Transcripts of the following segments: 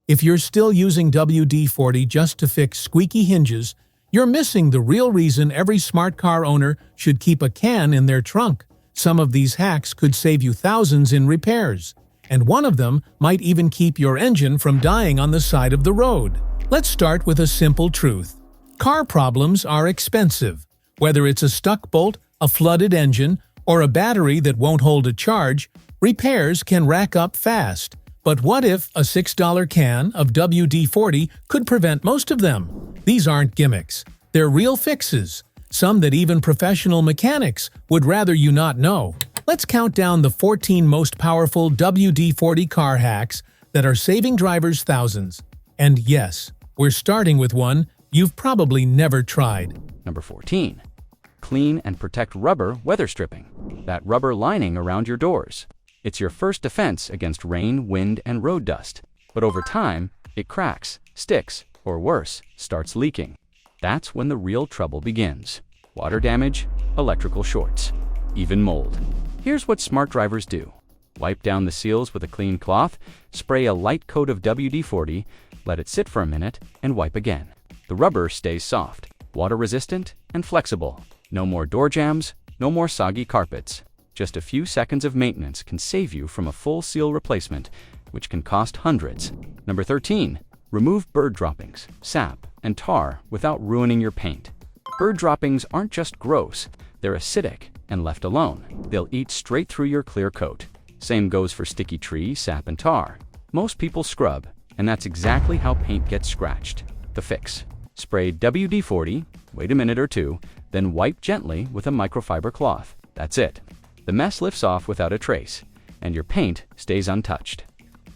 If you're still using WD-40 just to fix squeaky hinges, you're missing the real reason every smart car owner should keep a can in their trunk. Some of these hacks could save you thousands in repairs, and one of them might even keep your engine from dying on the side of the road. Let's start with a simple truth. Car problems are expensive. Whether it's a stuck bolt, a flooded engine, or a battery that won't hold a charge, repairs can rack up fast. But what if a $6 can of WD-40 could prevent most of them? These aren't gimmicks. They're real fixes, some that even professional mechanics would rather you not know. Let's count down the 14 most powerful WD-40 car hacks that are saving drivers thousands. And yes, we're starting with one you've probably never tried. Number 14. Clean and protect rubber weather stripping. That rubber lining around your doors. It's your first defense against rain, wind, and road dust. But over time, it cracks, sticks, or worse, starts leaking. That's when the real trouble begins. Water damage, electrical shorts, even mold. Here's what smart drivers do. Wipe down the seals with a clean cloth, spray a light coat of WD-40, let it sit for a minute, and wipe again. The rubber stays soft, water-resistant, and flexible. No more door jams, no more soggy carpets. Just a few seconds of maintenance can save you from a full seal replacement, which can cost hundreds. Number 13. Remove bird droppings, sap, and tar without ruining your paint. Bird droppings aren't just gross, they're acidic, and left alone, they'll eat straight through your clear coat. Same goes for sticky tree, sap, and tar. Most people scrub, and that's exactly how paint gets scratched. The fix. Spray WD-40, wait a minute or two, then wipe gently with a microfiber cloth. That's it. The mess lifts off without a trace, and your paint stays untouched.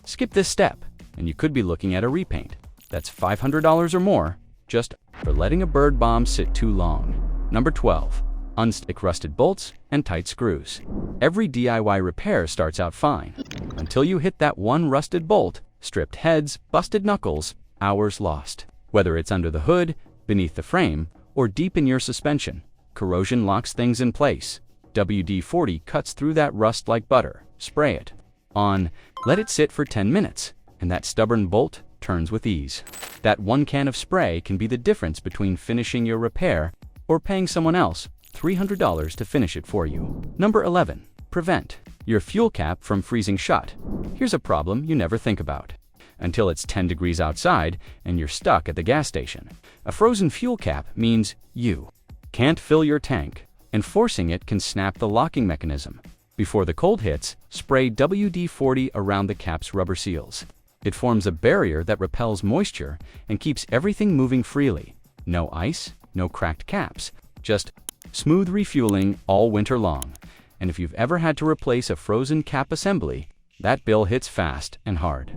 Skip this step, and you could be looking at a repaint. That's $500 or more, just for letting a bird bomb sit too long. Number 12. Unstick rusted bolts and tight screws. Every DIY repair starts out fine, until you hit that one rusted bolt, stripped heads, busted knuckles, hours lost. Whether it's under the hood, beneath the frame, or deep in your suspension, corrosion locks things in place. WD-40 cuts through that rust like butter. Spray it on, let it sit for 10 minutes, and that stubborn bolt turns with ease. That one can of spray can be the difference between finishing your repair or paying someone else $300 to finish it for you. Number 11. Prevent your fuel cap from freezing shut. Here's a problem you never think about until it's 10 degrees outside and you're stuck at the gas station. A frozen fuel cap means you can't fill your tank, and forcing it can snap the locking mechanism. Before the cold hits, spray WD-40 around the cap's rubber seals. It forms a barrier that repels moisture and keeps everything moving freely. No ice, no cracked caps, just smooth refueling all winter long. And if you've ever had to replace a frozen cap assembly, that bill hits fast and hard.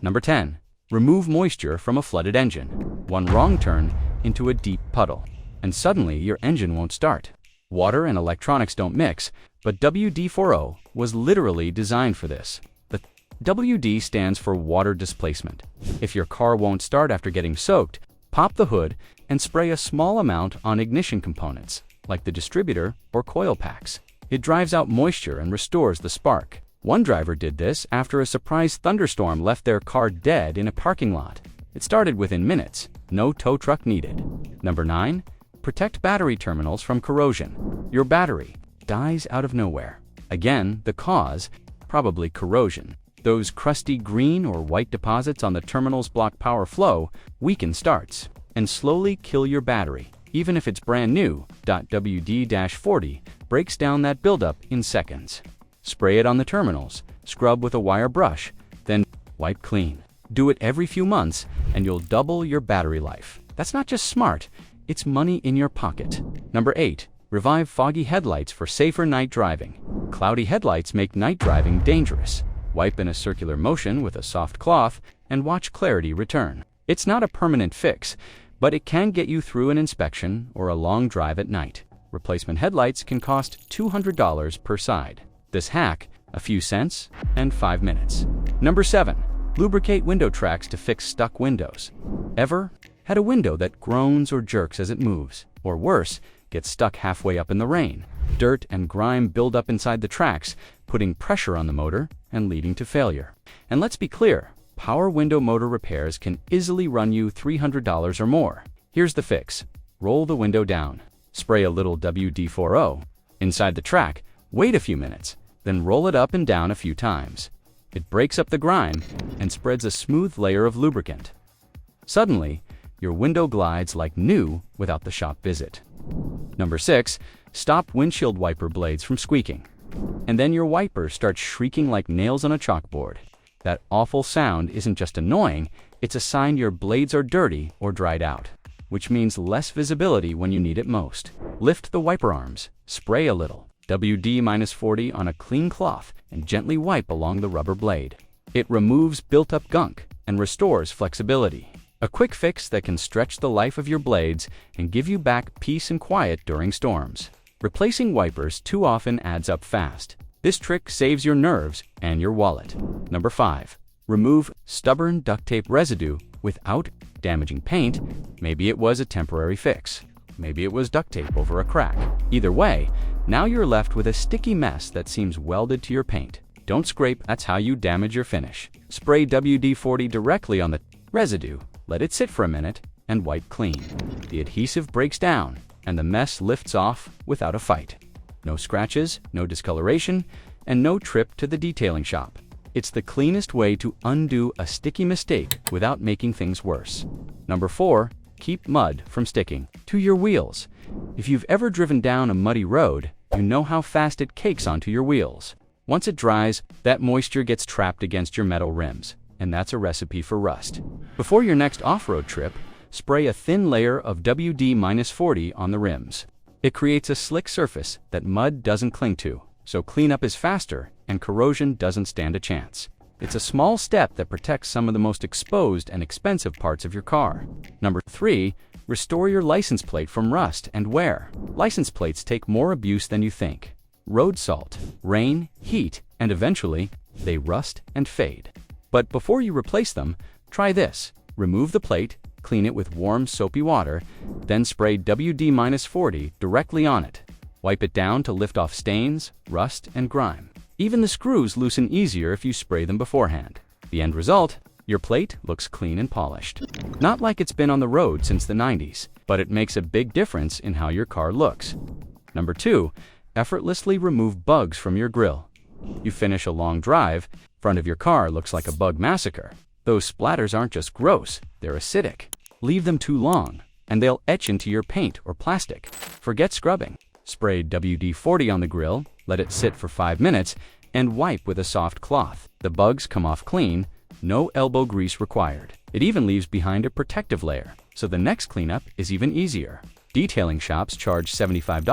Number 10. Remove moisture from a flooded engine. One wrong turn into a deep puddle, and suddenly your engine won't start. Water and electronics don't mix, but WD-40 was literally designed for this. The WD stands for water displacement. If your car won't start after getting soaked, pop the hood and spray a small amount on ignition components, like the distributor or coil packs. It drives out moisture and restores the spark. One driver did this after a surprise thunderstorm left their car dead in a parking lot. It started within minutes, no tow truck needed. Number 9. Protect battery terminals from corrosion. Your battery dies out of nowhere. Again, the cause, probably corrosion. Those crusty green or white deposits on the terminals block power flow, weaken starts, and slowly kill your battery. Even if it's brand new, WD-40 breaks down that buildup in seconds. Spray it on the terminals, scrub with a wire brush, then wipe clean. Do it every few months, and you'll double your battery life. That's not just smart, it's money in your pocket. Number 8. Revive foggy headlights for safer night driving. Cloudy headlights make night driving dangerous. Wipe in a circular motion with a soft cloth and watch clarity return. It's not a permanent fix, but it can get you through an inspection or a long drive at night. Replacement headlights can cost $200 per side. This hack, a few cents and 5 minutes. Number 7. Lubricate window tracks to fix stuck windows. Ever had a window that groans or jerks as it moves? Or worse, gets stuck halfway up in the rain. Dirt and grime build up inside the tracks, putting pressure on the motor and leading to failure. And let's be clear, power window motor repairs can easily run you $300 or more. Here's the fix. Roll the window down. Spray a little WD-40 inside the track, wait a few minutes, then roll it up and down a few times. It breaks up the grime and spreads a smooth layer of lubricant. Suddenly, your window glides like new without the shop visit. Number 6. Stop windshield wiper blades from squeaking. And then your wipers start shrieking like nails on a chalkboard. That awful sound isn't just annoying, it's a sign your blades are dirty or dried out, which means less visibility when you need it most. Lift the wiper arms, spray a little WD-40 on a clean cloth, and gently wipe along the rubber blade. It removes built-up gunk and restores flexibility. A quick fix that can stretch the life of your blades and give you back peace and quiet during storms. Replacing wipers too often adds up fast. This trick saves your nerves and your wallet. Number 5. Remove stubborn duct tape residue without damaging paint. Maybe it was a temporary fix. Maybe it was duct tape over a crack. Either way, now you're left with a sticky mess that seems welded to your paint. Don't scrape, that's how you damage your finish. Spray WD-40 directly on the residue, let it sit for a minute, and wipe clean. The adhesive breaks down, and the mess lifts off without a fight. No scratches, no discoloration, and no trip to the detailing shop. It's the cleanest way to undo a sticky mistake without making things worse. Number 4. Keep mud from sticking to your wheels. If you've ever driven down a muddy road, you know how fast it cakes onto your wheels. Once it dries, that moisture gets trapped against your metal rims, and that's a recipe for rust. Before your next off-road trip, spray a thin layer of WD-40 on the rims. It creates a slick surface that mud doesn't cling to, so cleanup is faster and corrosion doesn't stand a chance. It's a small step that protects some of the most exposed and expensive parts of your car. Number 3. Restore your license plate from rust and wear. License plates take more abuse than you think. Road salt, rain, heat, and eventually, they rust and fade. But before you replace them, try this. Remove the plate, clean it with warm soapy water, then spray WD-40 directly on it. Wipe it down to lift off stains, rust, and grime. Even the screws loosen easier if you spray them beforehand. The end result? Your plate looks clean and polished. Not like it's been on the road since the 90s, but it makes a big difference in how your car looks. Number 2. Effortlessly remove bugs from your grill. You finish a long drive, front of your car looks like a bug massacre. Those splatters aren't just gross, they're acidic. Leave them too long, and they'll etch into your paint or plastic. Forget scrubbing. Spray WD-40 on the grill, let it sit for 5 minutes, and wipe with a soft cloth. The bugs come off clean, no elbow grease required. It even leaves behind a protective layer, so the next cleanup is even easier. Detailing shops charge $75,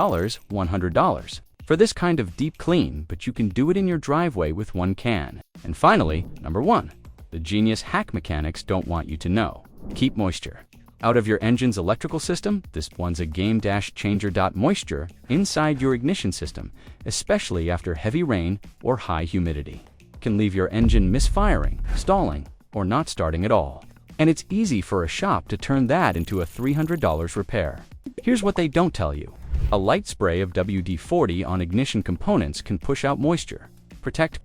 $100 for this kind of deep clean, but you can do it in your driveway with one can. And finally, number 1. The genius hack mechanics don't want you to know. Keep moisture out of your engine's electrical system. This one's a game-changer. Moisture inside your ignition system, especially after heavy rain or high humidity, can leave your engine misfiring, stalling, or not starting at all. And it's easy for a shop to turn that into a $300 repair. Here's what they don't tell you. A light spray of WD-40 on ignition components can push out moisture, protect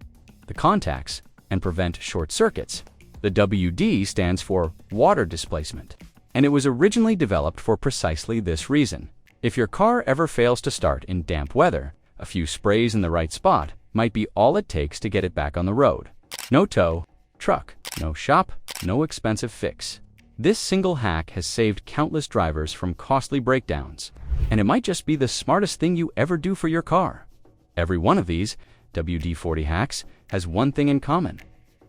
the contacts, and prevent short circuits. The WD stands for water displacement, and it was originally developed for precisely this reason. If your car ever fails to start in damp weather, a few sprays in the right spot might be all it takes to get it back on the road. No tow truck, no shop, no expensive fix. This single hack has saved countless drivers from costly breakdowns, and it might just be the smartest thing you ever do for your car. Every one of these WD-40 hacks has one thing in common.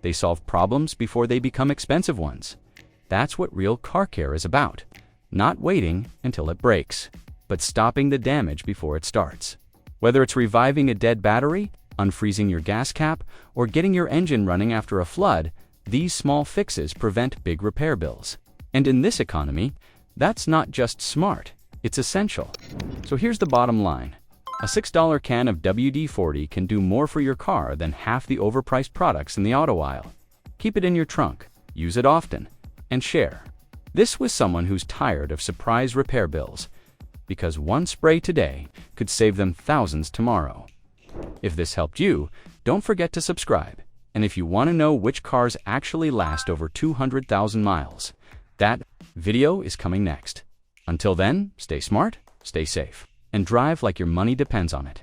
They solve problems before they become expensive ones. That's what real car care is about. Not waiting until it breaks, but stopping the damage before it starts. Whether it's reviving a dead battery, unfreezing your gas cap, or getting your engine running after a flood, these small fixes prevent big repair bills. And in this economy, that's not just smart, it's essential. So here's the bottom line. A $6 can of WD-40 can do more for your car than half the overpriced products in the auto aisle. Keep it in your trunk, use it often, and share. This was someone who's tired of surprise repair bills, because one spray today could save them thousands tomorrow. If this helped you, don't forget to subscribe And if you want to know which cars actually last over 200,000 miles, that video is coming next. Until then, stay smart, stay safe, and drive like your money depends on it.